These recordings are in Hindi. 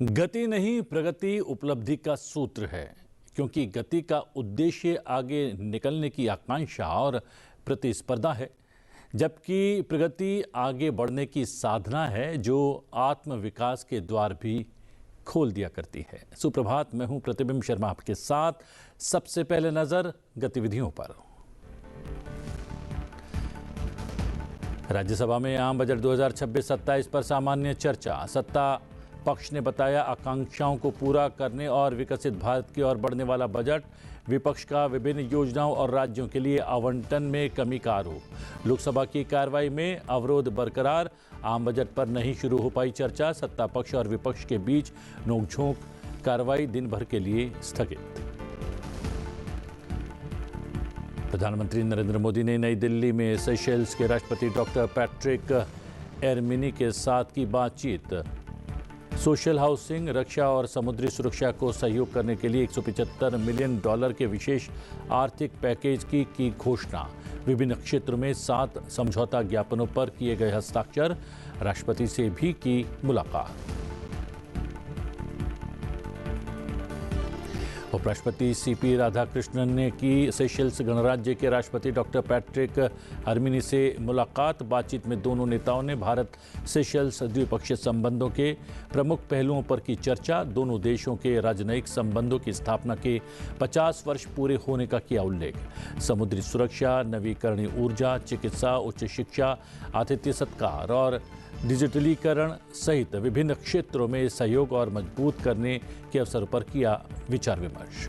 गति नहीं, प्रगति उपलब्धि का सूत्र है, क्योंकि गति का उद्देश्य आगे निकलने की आकांक्षा और प्रतिस्पर्धा है, जबकि प्रगति आगे बढ़ने की साधना है जो आत्म विकास के द्वार भी खोल दिया करती है। सुप्रभात, मैं हूं प्रतिबिंब शर्मा आपके साथ। सबसे पहले नजर गतिविधियों पर। राज्यसभा में आम बजट 2026-27 पर सामान्य चर्चा। सत्ता पक्ष ने बताया आकांक्षाओं को पूरा करने और विकसित भारत की ओर बढ़ने वाला बजट। विपक्ष का विभिन्न योजनाओं और राज्यों के लिए आवंटन में कमी का आरोप। लोकसभा की कार्रवाई में अवरोध बरकरार। आम बजट पर नहीं शुरू हो पाई चर्चा। सत्ता पक्ष और विपक्ष के बीच नोकझोंक। कार्रवाई दिन भर के लिए स्थगित। प्रधानमंत्री नरेंद्र मोदी ने नई दिल्ली में सेशेल्स के राष्ट्रपति डॉक्टर पैट्रिक एरमिनी के साथ की बातचीत। सोशल हाउसिंग, रक्षा और समुद्री सुरक्षा को सहयोग करने के लिए $175 मिलियन के विशेष आर्थिक पैकेज की घोषणा। विभिन्न क्षेत्रों में 7 समझौता ज्ञापनों पर किए गए हस्ताक्षर। राष्ट्रपति से भी की मुलाकात। उपराष्ट्रपति सीपी राधाकृष्णन ने की सेशेल्स गणराज्य के राष्ट्रपति डॉक्टर पैट्रिक एरमिनी से मुलाकात। बातचीत में दोनों नेताओं ने भारत सेशेल्स द्विपक्षीय संबंधों के प्रमुख पहलुओं पर की चर्चा। दोनों देशों के राजनयिक संबंधों की स्थापना के 50 वर्ष पूरे होने का किया उल्लेख। समुद्री सुरक्षा, नवीकरणीय ऊर्जा, चिकित्सा, उच्च शिक्षा, आतिथ्य सत्कार और डिजिटलीकरण सहित विभिन्न क्षेत्रों में सहयोग और मजबूत करने के अवसर पर किया विचार विमर्श।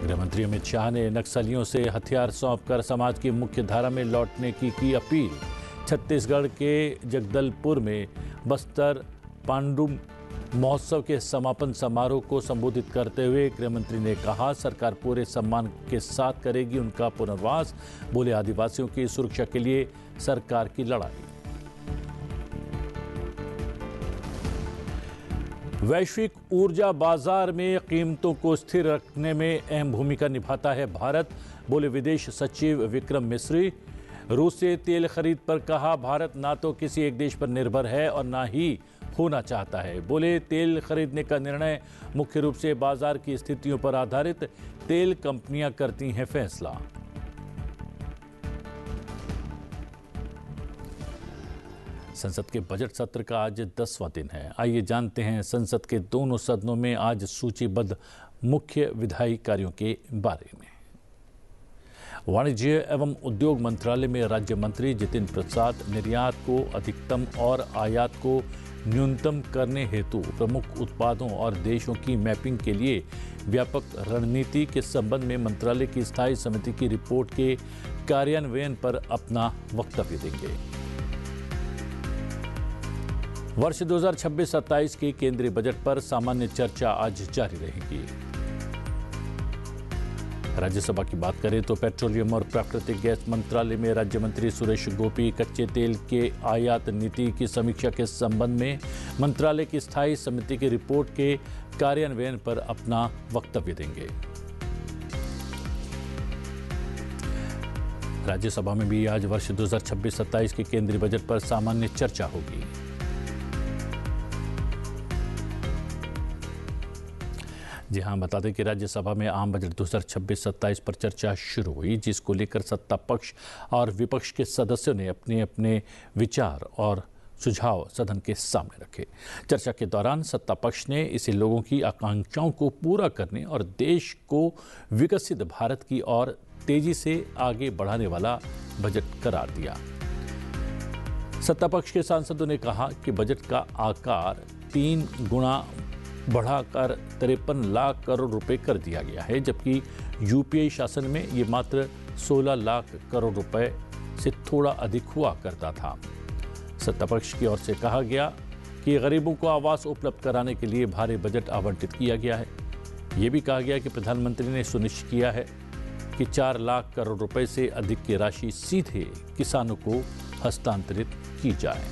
गृहमंत्री अमित शाह ने नक्सलियों से हथियार सौंपकर समाज की मुख्य धारा में लौटने की अपील। छत्तीसगढ़ के जगदलपुर में बस्तर पांडु महोत्सव के समापन समारोह को संबोधित करते हुए गृहमंत्री ने कहा, सरकार पूरे सम्मान के साथ करेगी उनका पुनर्वास। बोले, आदिवासियों की सुरक्षा के लिए सरकार की लड़ाई। वैश्विक ऊर्जा बाजार में कीमतों को स्थिर रखने में अहम भूमिका निभाता है भारत। बोले विदेश सचिव विक्रम मिस्री। रूस से तेल खरीद पर कहा, भारत ना तो किसी एक देश पर निर्भर है और ना ही होना चाहता है। बोले, तेल खरीदने का निर्णय मुख्य रूप से बाजार की स्थितियों पर आधारित तेल कंपनियां करती हैं फैसला। संसद के बजट सत्र का आज 10वां दिन है। आइए जानते हैं संसद के दोनों सदनों में आज सूचीबद्ध मुख्य विधायी कार्यों के बारे में। वाणिज्य एवं उद्योग मंत्रालय में राज्य मंत्री जितिन प्रसाद निर्यात को अधिकतम और आयात को न्यूनतम करने हेतु प्रमुख उत्पादों और देशों की मैपिंग के लिए व्यापक रणनीति के संबंध में मंत्रालय की स्थायी समिति की रिपोर्ट के कार्यान्वयन पर अपना वक्तव्य देंगे। वर्ष 2026-27 के केंद्रीय बजट पर सामान्य चर्चा आज जारी रहेगी। राज्यसभा की बात करें तो पेट्रोलियम और प्राकृतिक गैस मंत्रालय में राज्य मंत्री सुरेश गोपी कच्चे तेल के आयात नीति की समीक्षा के संबंध में मंत्रालय की स्थायी समिति की रिपोर्ट के कार्यान्वयन पर अपना वक्तव्य देंगे। राज्यसभा में भी आज वर्ष 2026-27 के केंद्रीय बजट पर सामान्य चर्चा होगी। जी हां, बता दें कि राज्यसभा में आम बजट 2026-27 पर चर्चा शुरू हुई, जिसको लेकर सत्ता पक्ष और विपक्ष के सदस्यों ने अपने अपने विचार और सुझाव सदन के सामने रखे। चर्चा के दौरान सत्ता पक्ष ने इसे लोगों की आकांक्षाओं को पूरा करने और देश को विकसित भारत की ओर तेजी से आगे बढ़ाने वाला बजट करार दिया। सत्ता पक्ष के सांसदों ने कहा कि बजट का आकार 3 गुना बढ़ाकर 53 लाख करोड़ रुपए कर दिया गया है, जबकि यूपीए शासन में ये मात्र 16 लाख करोड़ रुपए से थोड़ा अधिक हुआ करता था। सत्ता पक्ष की ओर से कहा गया कि गरीबों को आवास उपलब्ध कराने के लिए भारी बजट आवंटित किया गया है। ये भी कहा गया कि प्रधानमंत्री ने सुनिश्चित किया है कि 4 लाख करोड़ रुपए से अधिक की राशि सीधे किसानों को हस्तांतरित की जाए।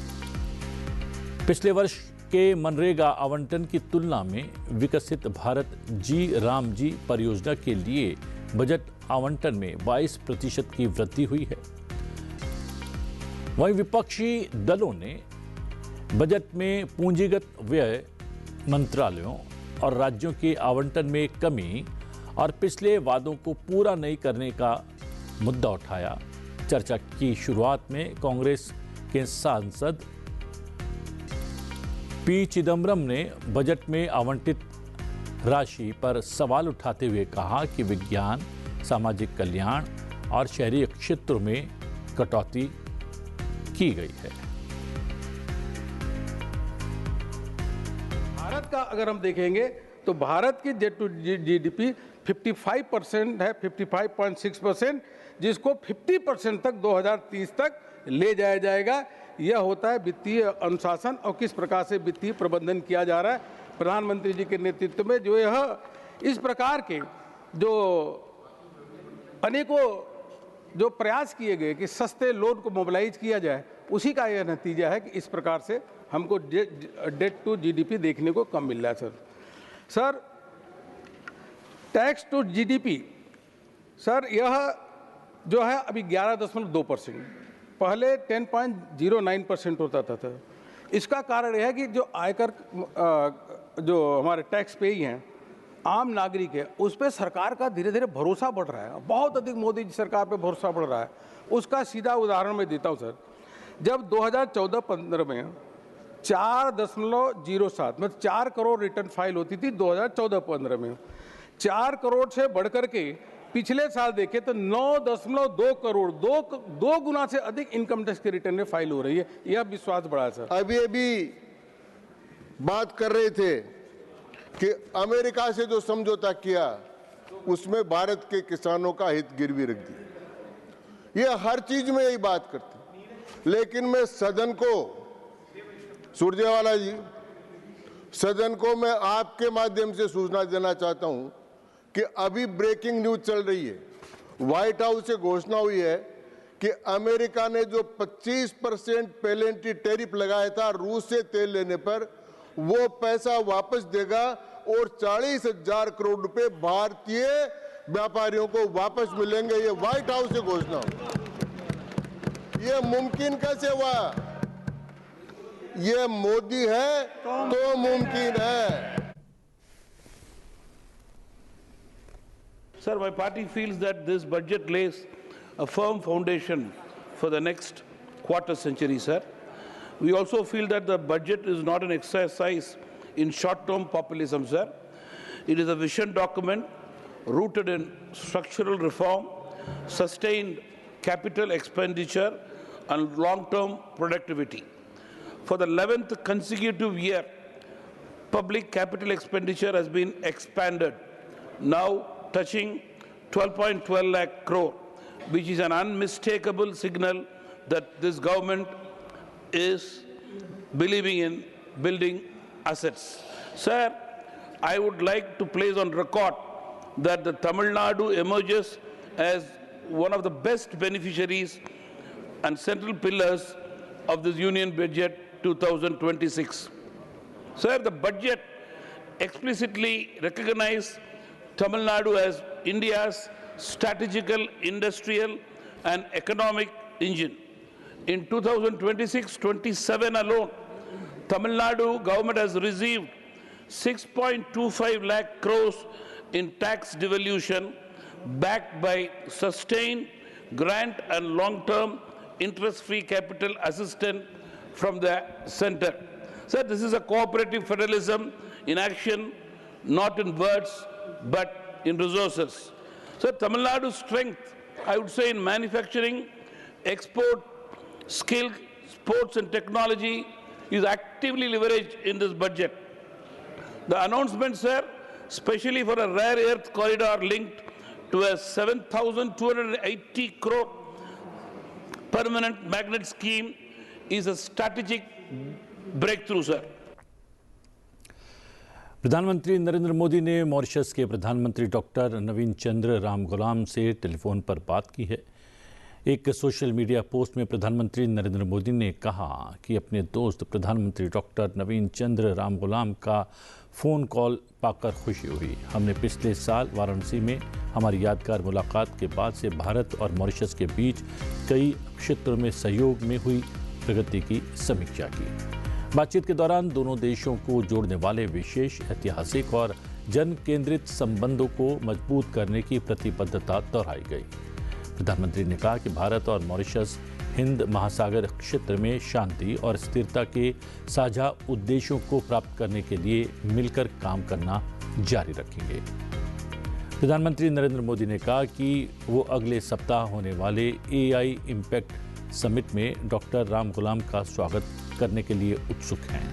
पिछले वर्ष के मनरेगा आवंटन की तुलना में विकसित भारत जी राम जी परियोजना के लिए बजट आवंटन में 22% की वृद्धि हुई है। वहीं विपक्षी दलों ने बजट में पूंजीगत व्यय, मंत्रालयों और राज्यों के आवंटन में कमी और पिछले वादों को पूरा नहीं करने का मुद्दा उठाया। चर्चा की शुरुआत में कांग्रेस के सांसद पी चिदम्बरम ने बजट में आवंटित राशि पर सवाल उठाते हुए कहा कि विज्ञान, सामाजिक कल्याण और शहरी क्षेत्रों में कटौती की गई है। भारत का अगर हम देखेंगे तो भारत की जेट टू जीडीपी 55% है, 55.6%, जिसको 50% तक 2030 तक ले जाया जाएगा। यह होता है वित्तीय अनुशासन और किस प्रकार से वित्तीय प्रबंधन किया जा रहा है प्रधानमंत्री जी के नेतृत्व में। जो यह इस प्रकार के जो अनेकों जो प्रयास किए गए कि सस्ते लोन को मोबिलाइज किया जाए, उसी का यह नतीजा है कि इस प्रकार से हमको डेट टू जीडीपी देखने को कम मिल रहा है। Sir tax to GDP sir यह जो है अभी 11.2%, पहले 10.09% होता था। इसका कारण यह है कि जो आयकर जो हमारे टैक्स पेई हैं, आम नागरिक है, उस पर सरकार का धीरे धीरे भरोसा बढ़ रहा है, बहुत अधिक मोदी जी सरकार पे भरोसा बढ़ रहा है। उसका सीधा उदाहरण मैं देता हूँ सर। जब 2014-15 में 4.07 मतलब 4 करोड़ रिटर्न फाइल होती थी 2014-15 में, 4 करोड़ से बढ़कर के पिछले साल देखे तो 9.2 करोड़, दो गुना से अधिक इनकम टैक्स के रिटर्न में फाइल हो रही है। यह विश्वास बढ़ा है सर। अभी बात कर रहे थे कि अमेरिका से जो समझौता किया उसमें भारत के किसानों का हित गिरवी रख दिया। ये हर चीज में यही बात करते, लेकिन मैं सदन को, सुरजेवाला जी, सदन को मैं आपके माध्यम से सूचना देना चाहता हूं कि अभी ब्रेकिंग न्यूज चल रही है। व्हाइट हाउस से घोषणा हुई है कि अमेरिका ने जो 25% पेनल्टी टैरिफ लगाया था रूस से तेल लेने पर, वो पैसा वापस देगा और 40,000 करोड़ रुपए भारतीय व्यापारियों को वापस मिलेंगे। ये व्हाइट हाउस से घोषणा। ये मुमकिन कैसे हुआ? ये मोदी है तो मुमकिन है। Sir, my party feels that this budget lays a firm foundation for the next quarter century, sir. We also feel that the budget is not an exercise in short-term populism, sir. It is a vision document rooted in structural reform, sustained capital expenditure, and long-term productivity. For the 11th consecutive year, public capital expenditure has been expanded, now touching 12.12 lakh crore, which is an unmistakable signal that this government is believing in building assets. Sir, I would like to place on record that the Tamil Nadu emerges as one of the best beneficiaries and central pillars of this Union Budget 2026. Sir, the budget explicitly recognizes Tamil Nadu as India's strategical, industrial and economic engine. In 2026-27 alone, Tamil Nadu government has received 6.25 lakh crores in tax devolution backed by sustained grant and long-term interest-free capital assistance from the center. Sir, this is a cooperative federalism in action, not in words, but in resources. So Tamil Nadu's strength, I would say, in manufacturing, export, skill, sports and technology is actively leveraged in this budget. The announcement, sir, especially for a rare earth corridor linked to a 7,280 crore permanent magnet scheme is a strategic breakthrough, sir. प्रधानमंत्री नरेंद्र मोदी ने मॉरिशस के प्रधानमंत्री डॉक्टर नवीन चंद्र रामगुलाम से टेलीफोन पर बात की है। एक सोशल मीडिया पोस्ट में प्रधानमंत्री नरेंद्र मोदी ने कहा कि अपने दोस्त प्रधानमंत्री डॉक्टर नवीन चंद्र रामगुलाम का फ़ोन कॉल पाकर खुशी हुई। हमने पिछले साल वाराणसी में हमारी यादगार मुलाकात के बाद से भारत और मॉरिशस के बीच कई क्षेत्रों में सहयोग में हुई प्रगति की समीक्षा की। बातचीत के दौरान दोनों देशों को जोड़ने वाले विशेष ऐतिहासिक और जन केंद्रित संबंधों को मजबूत करने की प्रतिबद्धता दोहराई गई। प्रधानमंत्री ने कहा कि भारत और मॉरिशस हिंद महासागर क्षेत्र में शांति और स्थिरता के साझा उद्देश्यों को प्राप्त करने के लिए मिलकर काम करना जारी रखेंगे। प्रधानमंत्री नरेंद्र मोदी ने कहा कि वो अगले सप्ताह होने वाले AI इम्पैक्ट समिट में डॉक्टर राम गुलाम का स्वागत करने के लिए उत्सुक हैं।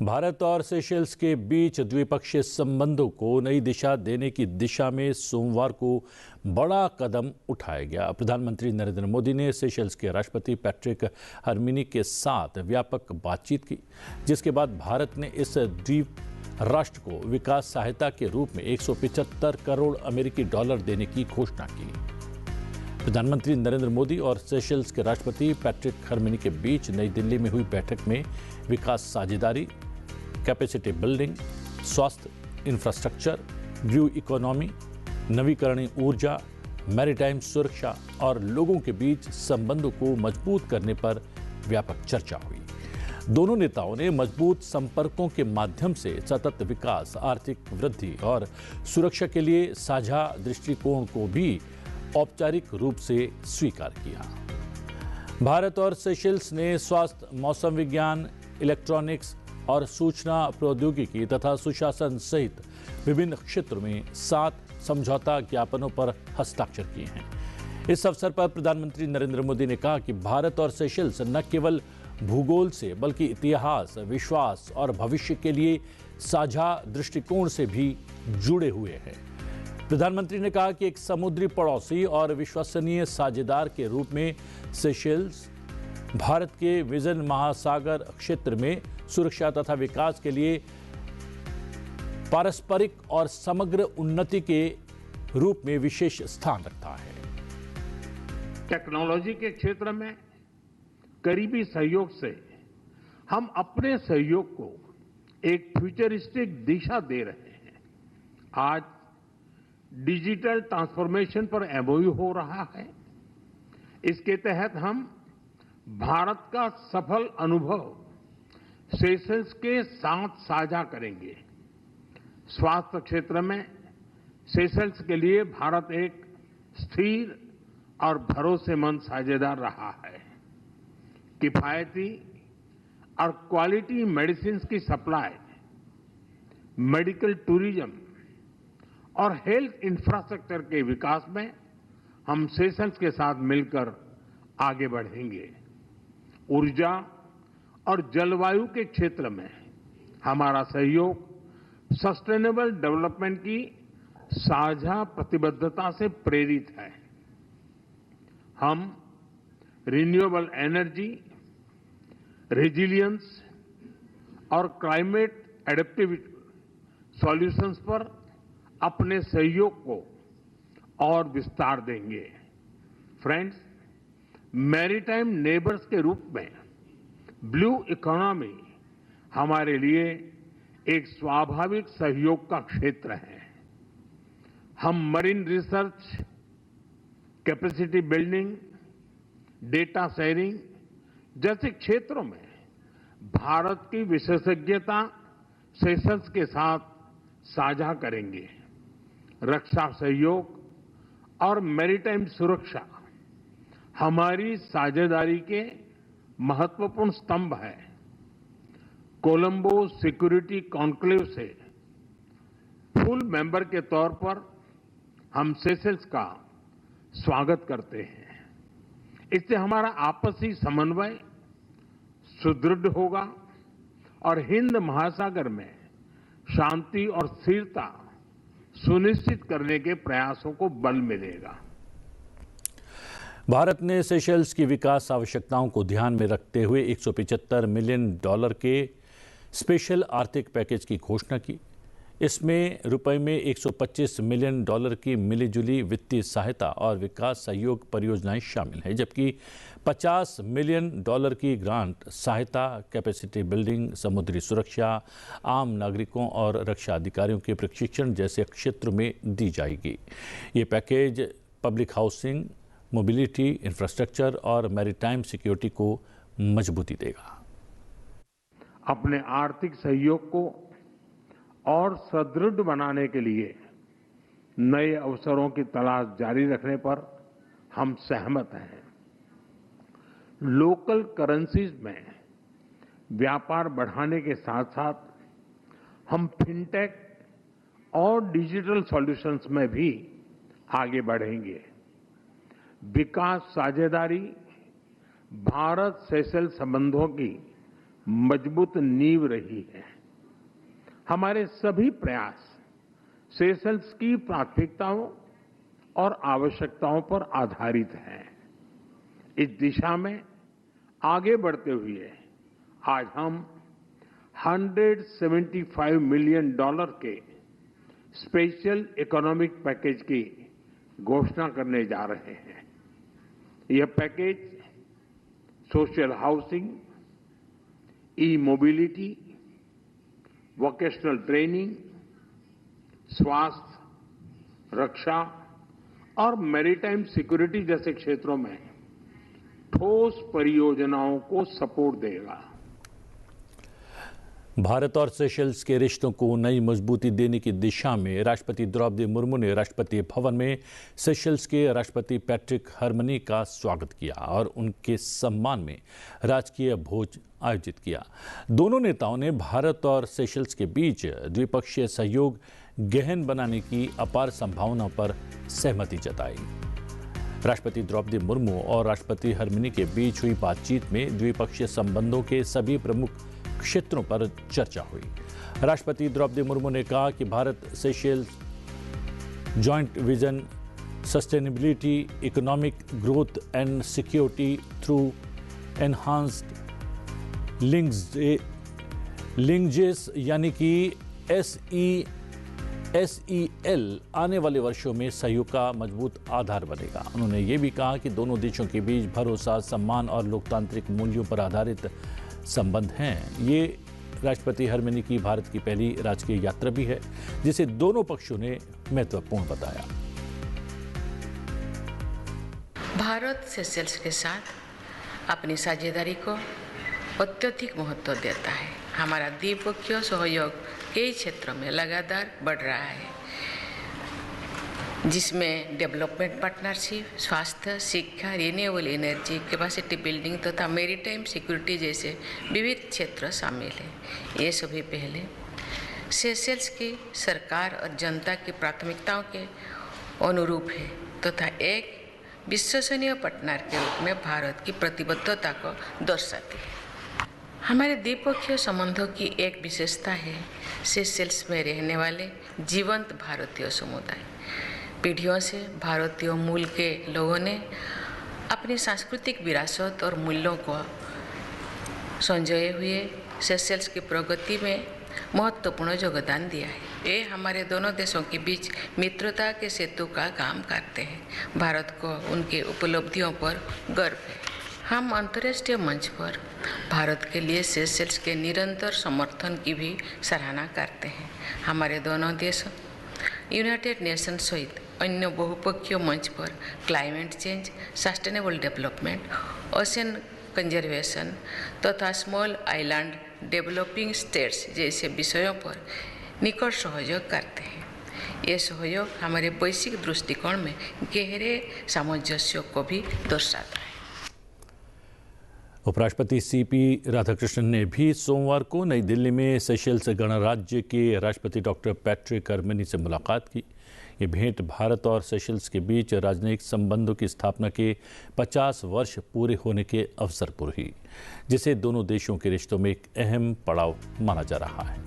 भारत और सेशेल्स के बीच द्विपक्षीय संबंधों को नई दिशा देने की दिशा में सोमवार को बड़ा कदम उठाया गया। प्रधानमंत्री नरेंद्र मोदी ने सेशेल्स के राष्ट्रपति पैट्रिक हरमिनी के साथ व्यापक बातचीत की, जिसके बाद भारत ने इस द्वीप राष्ट्र को विकास सहायता के रूप में 175 करोड़ अमेरिकी डॉलर देने की घोषणा की। प्रधानमंत्री नरेंद्र मोदी और सेशेल्स के राष्ट्रपति पैट्रिक हरमिनी के बीच नई दिल्ली में हुई बैठक में विकास साझेदारी, कैपेसिटी बिल्डिंग, स्वास्थ्य, इंफ्रास्ट्रक्चर, ब्लू इकोनॉमी, नवीकरणीय ऊर्जा, मैरीटाइम सुरक्षा और लोगों के बीच संबंधों को मजबूत करने पर व्यापक चर्चा हुई। दोनों नेताओं ने मजबूत संपर्कों के माध्यम से सतत विकास, आर्थिक वृद्धि और सुरक्षा के लिए साझा दृष्टिकोण को भी औपचारिक रूप से स्वीकार किया। भारत और सेशेल्स ने स्वास्थ्य, मौसम विज्ञान, इलेक्ट्रॉनिक्स और सूचना प्रौद्योगिकी तथा सुशासन सहित विभिन्न क्षेत्रों में 7 समझौता ज्ञापनों पर हस्ताक्षर किए हैं। इस अवसर पर प्रधानमंत्री नरेंद्र मोदी ने कहा कि भारत और सेशेल्स न केवल भूगोल से बल्कि इतिहास, विश्वास और भविष्य के लिए साझा दृष्टिकोण से भी जुड़े हुए हैं। प्रधानमंत्री ने कहा कि एक समुद्री पड़ोसी और विश्वसनीय साझेदार के रूप में सेशेल्स भारत के विजन महासागर क्षेत्र में सुरक्षा तथा विकास के लिए पारस्परिक और समग्र उन्नति के रूप में विशेष स्थान रखता है। टेक्नोलॉजी के क्षेत्र में करीबी सहयोग से हम अपने सहयोग को एक फ्यूचरिस्टिक दिशा दे रहे हैं। आज डिजिटल ट्रांसफॉर्मेशन पर MOU हो रहा है। इसके तहत हम भारत का सफल अनुभव सेशेल्स के साथ साझा करेंगे। स्वास्थ्य क्षेत्र में सेशेल्स के लिए भारत एक स्थिर और भरोसेमंद साझेदार रहा है। किफायती और क्वालिटी मेडिसिन की सप्लाई, मेडिकल टूरिज्म और हेल्थ इंफ्रास्ट्रक्चर के विकास में हम सेशेल्स के साथ मिलकर आगे बढ़ेंगे। ऊर्जा और जलवायु के क्षेत्र में हमारा सहयोग सस्टेनेबल डेवलपमेंट की साझा प्रतिबद्धता से प्रेरित है। हम रिन्यूएबल एनर्जी, रेजिलियंस और क्लाइमेट एडेप्टिविटी सॉल्यूशंस पर अपने सहयोग को और विस्तार देंगे। फ्रेंड्स, मैरीटाइम नेबर्स के रूप में ब्लू इकोनॉमी हमारे लिए एक स्वाभाविक सहयोग का क्षेत्र है। हम marine research, capacity building, data sharing जैसे क्षेत्रों में भारत की विशेषज्ञता सेशेल्स के साथ साझा करेंगे। रक्षा सहयोग और मैरीटाइम सुरक्षा हमारी साझेदारी के महत्वपूर्ण स्तंभ है। कोलंबो सिक्योरिटी कॉन्क्लेव से फुल मेंबर के तौर पर हम सेशेल्स का स्वागत करते हैं। इससे हमारा आपसी समन्वय सुदृढ़ होगा और हिंद महासागर में शांति और स्थिरता सुनिश्चित करने के प्रयासों को बल मिलेगा। भारत ने सेशेल्स की विकास आवश्यकताओं को ध्यान में रखते हुए $175 मिलियन के स्पेशल आर्थिक पैकेज की घोषणा की। इसमें रुपए में $125 मिलियन की मिलीजुली वित्तीय सहायता और विकास सहयोग परियोजनाएं शामिल हैं, जबकि $50 मिलियन की ग्रांट सहायता कैपेसिटी बिल्डिंग, समुद्री सुरक्षा, आम नागरिकों और रक्षा अधिकारियों के प्रशिक्षण जैसे क्षेत्रों में दी जाएगी। ये package public housing, mobility, infrastructure और मैरीटाइम सिक्योरिटी को मजबूती देगा। अपने आर्थिक सहयोग को और सुदृढ़ बनाने के लिए नए अवसरों की तलाश जारी रखने पर हम सहमत हैं। लोकल करेंसीज में व्यापार बढ़ाने के साथ साथ हम फिनटेक और डिजिटल सॉल्यूशंस में भी आगे बढ़ेंगे। विकास साझेदारी भारत सेशेल्स संबंधों की मजबूत नींव रही है। हमारे सभी प्रयास सेशेल्स की प्राथमिकताओं और आवश्यकताओं पर आधारित हैं। इस दिशा में आगे बढ़ते हुए आज हम $175 मिलियन के स्पेशल इकोनॉमिक पैकेज की घोषणा करने जा रहे हैं। यह पैकेज सोशल हाउसिंग, ई मोबिलिटी, वोकेशनल ट्रेनिंग, स्वास्थ्य, रक्षा और मैरीटाइम सिक्योरिटी जैसे क्षेत्रों में ठोस परियोजनाओं को सपोर्ट देगा। भारत और सेशेल्स के रिश्तों को नई मजबूती देने की दिशा में राष्ट्रपति द्रौपदी मुर्मू ने राष्ट्रपति भवन में सेशेल्स के राष्ट्रपति पैट्रिक हरमनी का स्वागत किया और उनके सम्मान में राजकीय भोज आयोजित किया। दोनों नेताओं ने भारत और सेशेल्स के बीच द्विपक्षीय सहयोग गहन बनाने की अपार संभावनाओं पर सहमति जताई। राष्ट्रपति द्रौपदी मुर्मू और राष्ट्रपति हरमनी के बीच हुई बातचीत में द्विपक्षीय संबंधों के सभी प्रमुख क्षेत्रों पर चर्चा हुई। राष्ट्रपति द्रौपदी मुर्मू ने कहा कि Bharat Seychelles joint vision, sustainability, economic growth and security through enhanced linkages यानी कि SEL आने वाले वर्षों में सहयोग का मजबूत आधार बनेगा। उन्होंने ये भी कहा कि दोनों देशों के बीच भरोसा, सम्मान और लोकतांत्रिक मूल्यों पर आधारित संबंध हैं। ये राष्ट्रपति हरमनी की भारत की पहली राजकीय यात्रा भी है, जिसे दोनों पक्षों ने महत्वपूर्ण बताया। भारत सेशेल्स के साथ अपनी साझेदारी को अत्यधिक महत्व देता है। हमारा द्विपक्षीय सहयोग कई क्षेत्रों में लगातार बढ़ रहा है, जिसमें डेवलपमेंट पार्टनरशिप, स्वास्थ्य, शिक्षा, रिन्यूएबल एनर्जी, कैपेसिटी बिल्डिंग तथा मैरीटाइम सिक्योरिटी जैसे विविध क्षेत्र शामिल हैं। ये सभी पहले सेशेल्स की सरकार और जनता की प्राथमिकताओं के अनुरूप है तथा एक विश्वसनीय पार्टनर के रूप में भारत की प्रतिबद्धता को दर्शाती है। हमारे द्विपक्षीय संबंधों की एक विशेषता है सेशेल्स में रहने वाले जीवंत भारतीय समुदाय। पीढ़ियों से भारतीय मूल के लोगों ने अपनी सांस्कृतिक विरासत और मूल्यों को संजोए हुए सेशेल्स की प्रगति में महत्वपूर्ण योगदान दिया है। ये हमारे दोनों देशों के बीच मित्रता के सेतु का काम करते हैं। भारत को उनके उपलब्धियों पर गर्व है। हम अंतर्राष्ट्रीय मंच पर भारत के लिए सेशेल्स के निरंतर समर्थन की भी सराहना करते हैं। हमारे दोनों देश यूनाइटेड नेशन सहित अन्य बहुपक्षीय मंच पर climate change, sustainable development, ocean conservation तथा स्मॉल आइलैंड डेवलपिंग स्टेट्स जैसे विषयों पर निकट सहयोग करते हैं। ये सहयोग हमारे वैश्विक दृष्टिकोण में गहरे सामंजस्य को भी दर्शाता है। उपराष्ट्रपति CP राधाकृष्णन ने भी सोमवार को नई दिल्ली में सेशेल्स गणराज्य के राष्ट्रपति डॉक्टर पैट्रिक हरमनी से मुलाकात की। ये भेंट भारत और सेशेल्स के बीच राजनयिक संबंधों की स्थापना के 50 वर्ष पूरे होने के अवसर पर हुई, जिसे दोनों देशों के रिश्तों में एक अहम पड़ाव माना जा रहा है।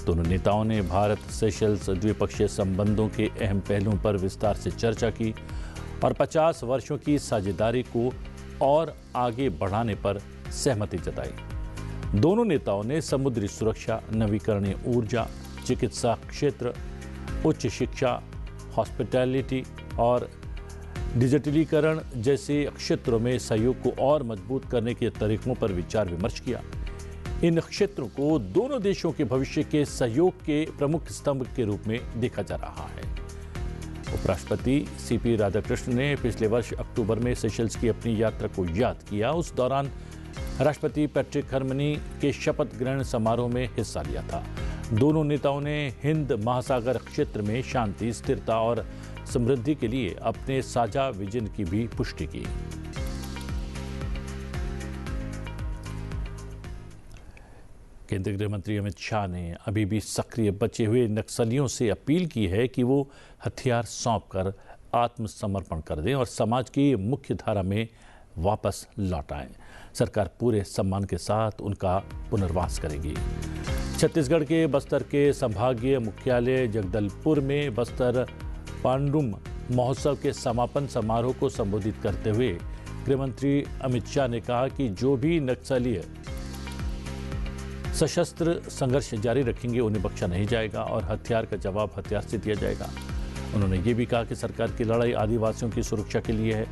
दोनों नेताओं ने भारत सेशेल्स द्विपक्षीय संबंधों के अहम पहलुओं पर विस्तार से चर्चा की और 50 वर्षों की साझेदारी को और आगे बढ़ाने पर सहमति जताई। दोनों नेताओं ने समुद्री सुरक्षा, नवीकरणीय ऊर्जा, चिकित्सा क्षेत्र, उच्च शिक्षा, हॉस्पिटैलिटी और डिजिटलीकरण जैसे क्षेत्रों में सहयोग को और मजबूत करने के तरीकों पर विचार विमर्श किया। इन क्षेत्रों को दोनों देशों के भविष्य के सहयोग के प्रमुख स्तंभ के रूप में देखा जा रहा है। उपराष्ट्रपति सीपी राधाकृष्णन ने पिछले वर्ष अक्टूबर में सेशल्स की अपनी यात्रा को याद किया। उस दौरान राष्ट्रपति पैट्रिक हरमनी के शपथ ग्रहण समारोह में हिस्सा लिया था। दोनों नेताओं ने हिंद महासागर क्षेत्र में शांति, स्थिरता और समृद्धि के लिए अपने साझा विजन की भी पुष्टि की। केंद्रीय गृह मंत्री अमित शाह ने अभी भी सक्रिय बचे हुए नक्सलियों से अपील की है कि वो हथियार सौंपकर आत्मसमर्पण कर दें और समाज की मुख्य धारा में वापस लौट आएं। सरकार पूरे सम्मान के साथ उनका पुनर्वास करेगी। छत्तीसगढ़ के बस्तर के संभागीय मुख्यालय जगदलपुर में बस्तर पांडुम महोत्सव के समापन समारोह को संबोधित करते हुए गृहमंत्री अमित शाह ने कहा कि जो भी नक्सलीय सशस्त्र संघर्ष जारी रखेंगे उन्हें बख्शा नहीं जाएगा और हथियार का जवाब हथियार से दिया जाएगा। उन्होंने ये भी कहा कि सरकार की लड़ाई आदिवासियों की सुरक्षा के लिए है।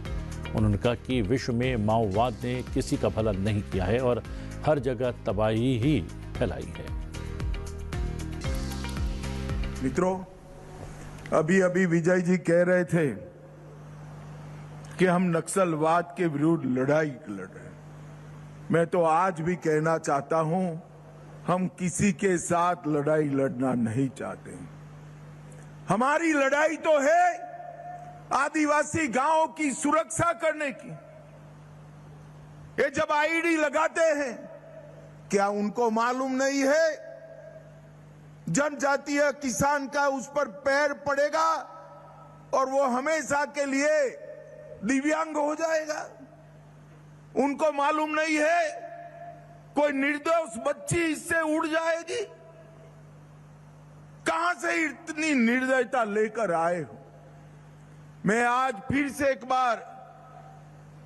उन्होंने कहा कि विश्व में माओवाद ने किसी का भला नहीं किया है और हर जगह तबाही ही फैलाई है। मित्रों, अभी अभी विजय जी कह रहे थे कि हम नक्सलवाद के विरुद्ध लड़ाई लड़ रहे हैं। मैं तो आज भी कहना चाहता हूं, हम किसी के साथ लड़ाई लड़ना नहीं चाहते। हमारी लड़ाई तो है आदिवासी गांवों की सुरक्षा करने की। ये जब आईडी लगाते हैं, क्या उनको मालूम नहीं है जनजातीय किसान का उस पर पैर पड़ेगा और वो हमेशा के लिए दिव्यांग हो जाएगा? उनको मालूम नहीं है कोई निर्दोष बच्ची इससे उड़ जाएगी? कहां से इतनी निर्दयता लेकर आए हो? मैं आज फिर से एक बार,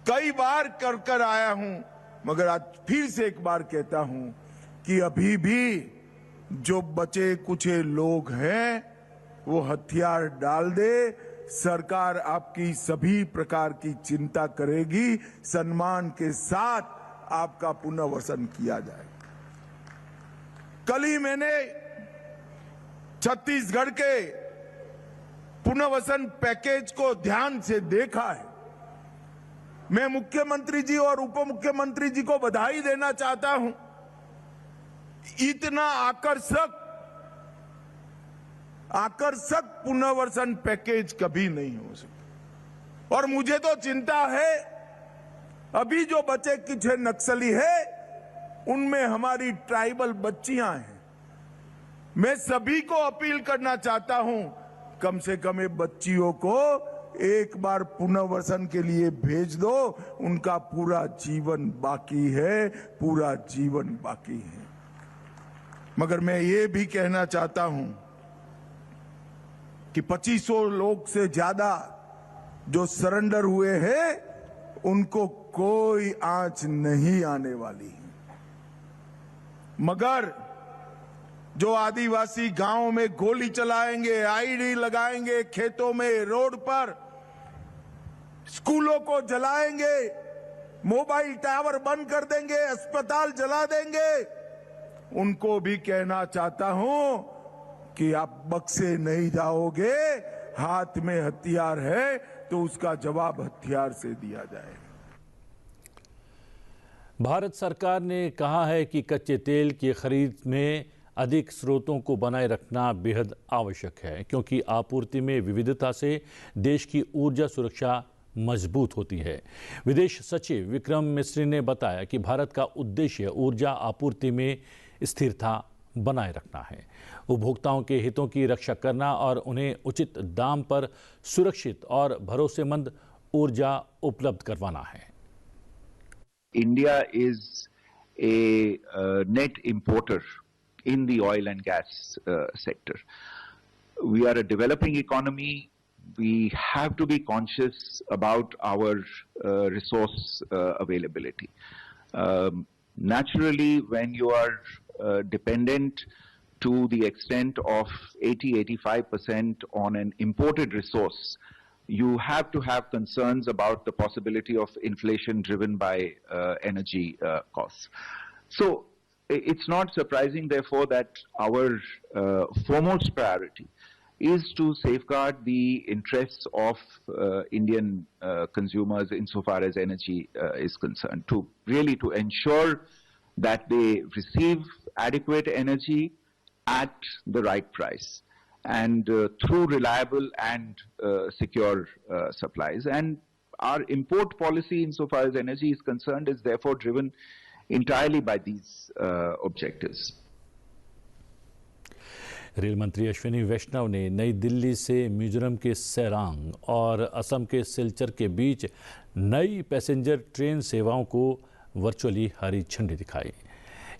कई बार कर आया हूं, मगर आज फिर से एक बार कहता हूं कि अभी भी जो बचे कुछे लोग हैं वो हथियार डाल दे। सरकार आपकी सभी प्रकार की चिंता करेगी, सम्मान के साथ आपका पुनर्वसन किया जाए। कल ही मैंने छत्तीसगढ़ के पुनर्वसन पैकेज को ध्यान से देखा है। मैं मुख्यमंत्री जी और उप मुख्यमंत्री जी को बधाई देना चाहता हूं। इतना आकर्षक पुनर्वसन पैकेज कभी नहीं हो सकता। और मुझे तो चिंता है, अभी जो बचे कुछ नक्सली है उनमें हमारी ट्राइबल बच्चियां हैं। मैं सभी को अपील करना चाहता हूं, कम से कम ये बच्चियों को एक बार पुनर्वसन के लिए भेज दो। उनका पूरा जीवन बाकी है, पूरा जीवन बाकी है। मगर मैं ये भी कहना चाहता हूं कि 2500 लोग से ज्यादा जो सरेंडर हुए हैं उनको कोई आंच नहीं आने वाली। मगर जो आदिवासी गांव में गोली चलाएंगे, आईडी लगाएंगे, खेतों में, रोड पर, स्कूलों को जलाएंगे, मोबाइल टावर बंद कर देंगे, अस्पताल जला देंगे, उनको भी कहना चाहता हूं कि आप बख्शे नहीं जाओगे। हाथ में हथियार है तो उसका जवाब हथियार से दिया जाए। भारत सरकार ने कहा है कि कच्चे तेल की खरीद में अधिक स्रोतों को बनाए रखना बेहद आवश्यक है, क्योंकि आपूर्ति में विविधता से देश की ऊर्जा सुरक्षा मजबूत होती है। विदेश सचिव विक्रम मिस्री ने बताया कि भारत का उद्देश्य ऊर्जा आपूर्ति में स्थिरता बनाए रखना है, उपभोक्ताओं के हितों की रक्षा करना और उन्हें उचित दाम पर सुरक्षित और भरोसेमंद ऊर्जा उपलब्ध करवाना है। India is a net importer in the oil and gas sector. We are a developing economy. We have to be conscious about our resource availability. Naturally, when you are dependent to the extent of 80-85% on an imported resource, you have to have concerns about the possibility of inflation driven by energy costs. So it's not surprising, therefore, that our foremost priority is to safeguard the interests of Indian consumers insofar as energy is concerned, to ensure that they receive adequate energy at the right price and through reliable and secure supplies. And our import policy insofar as energy is concerned is therefore driven entirely by these objectives. Rail मंत्री अश्विनी वैष्णव ने नई दिल्ली से मिजोरम के सेरांग और असम के सिलचर के बीच नई पैसेंजर ट्रेन सेवाओं को वर्चुअली हरी झंडी दिखाई।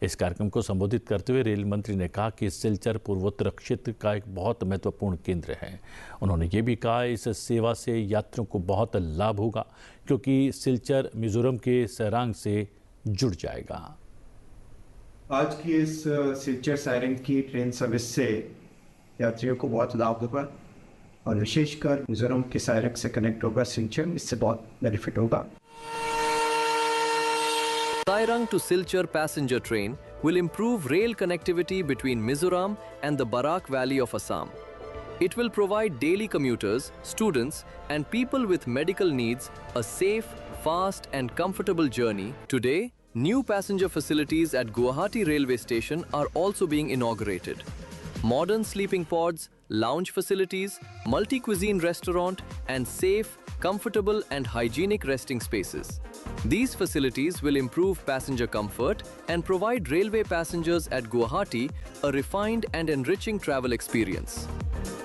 इस कार्यक्रम को संबोधित करते हुए रेल मंत्री ने कहा कि सिलचर पूर्वोत्तर क्षेत्र का एक बहुत महत्वपूर्ण केंद्र है। उन्होंने ये भी कहा इस सेवा से यात्रियों को बहुत लाभ होगा क्योंकि सिलचर मिजोरम के सेरांग से जुड़ जाएगा। आज की इस सिलचर सायरंग की ट्रेन सर्विस से यात्रियों को बहुत लाभ होगा और विशेषकर मिजोरम के सायरंग से कनेक्ट होगा सिलचर, इससे बहुत बेनिफिट होगा। Sairang to Silchar passenger train will improve rail connectivity between Mizoram and the Barak Valley of Assam. It will provide daily commuters, students, and people with medical needs a safe, fast, and comfortable journey. Today, new passenger facilities at Guwahati railway station are also being inaugurated. Modern sleeping pods, lounge facilities, multi-cuisine restaurant, and safe, comfortable, and hygienic resting spaces. These facilities will improve passenger comfort and provide railway passengers at Guwahati a refined and enriching travel experience.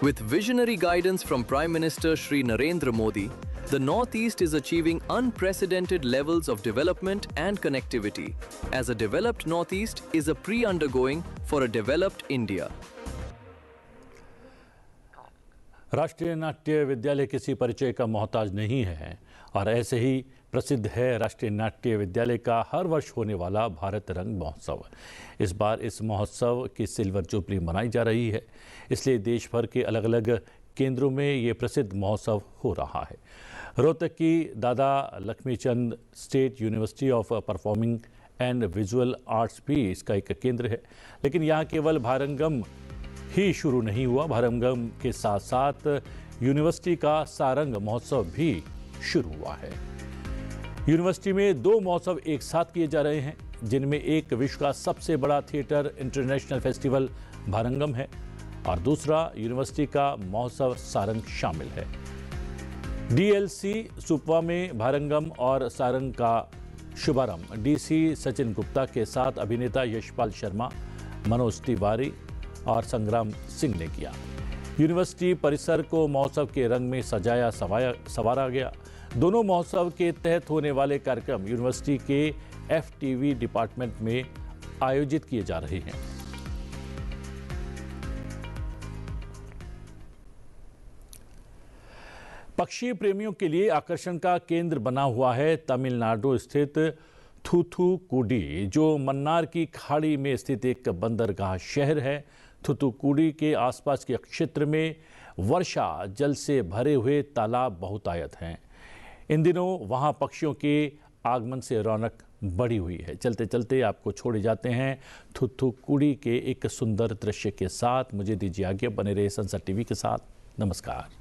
With visionary guidance from Prime Minister Shri Narendra Modi, the Northeast is achieving unprecedented levels of development and connectivity, as a developed Northeast is a pre-undergoing for a developed India. राष्ट्रीय नाट्य विद्यालय किसी परिचय का मोहताज नहीं है और ऐसे ही प्रसिद्ध है राष्ट्रीय नाट्य विद्यालय का हर वर्ष होने वाला भारत रंग महोत्सव। इस बार इस महोत्सव की सिल्वर जुबली मनाई जा रही है, इसलिए देश भर के अलग अलग केंद्रों में ये प्रसिद्ध महोत्सव हो रहा है। रोहतक की दादा Laxmichand state university of performing and visual arts भी इसका एक केंद्र है, लेकिन यहाँ केवल भारंगम ही शुरू नहीं हुआ, भारंगम के साथ साथ यूनिवर्सिटी का सारंग महोत्सव भी शुरू हुआ है। यूनिवर्सिटी में दो महोत्सव एक साथ किए जा रहे हैं, जिनमें एक विश्व का सबसे बड़ा थिएटर इंटरनेशनल फेस्टिवल भारंगम है और दूसरा यूनिवर्सिटी का महोत्सव सारंग शामिल है। डीएलसी सुपवा में भारंगम और सारंग का शुभारंभ डीसी सचिन गुप्ता के साथ अभिनेता यशपाल शर्मा, मनोज तिवारी और संग्राम सिंह ने किया। यूनिवर्सिटी परिसर को महोत्सव के रंग में सजाया संवारा गया। दोनों महोत्सव के तहत होने वाले कार्यक्रम यूनिवर्सिटी के एफटीवी डिपार्टमेंट में आयोजित किए जा रहे हैं। पक्षी प्रेमियों के लिए आकर्षण का केंद्र बना हुआ है तमिलनाडु स्थित थूथुकुडी, जो मन्नार की खाड़ी में स्थित एक बंदरगाह शहर है। थूथुकुडी के आसपास के क्षेत्र में वर्षा जल से भरे हुए तालाब बहुतायत हैं। इन दिनों वहां पक्षियों के आगमन से रौनक बढ़ी हुई है। चलते चलते आपको छोड़े जाते हैं थूथुकुडी के एक सुंदर दृश्य के साथ। मुझे दीजिए आज्ञा, बने रहे संसद टीवी के साथ। नमस्कार।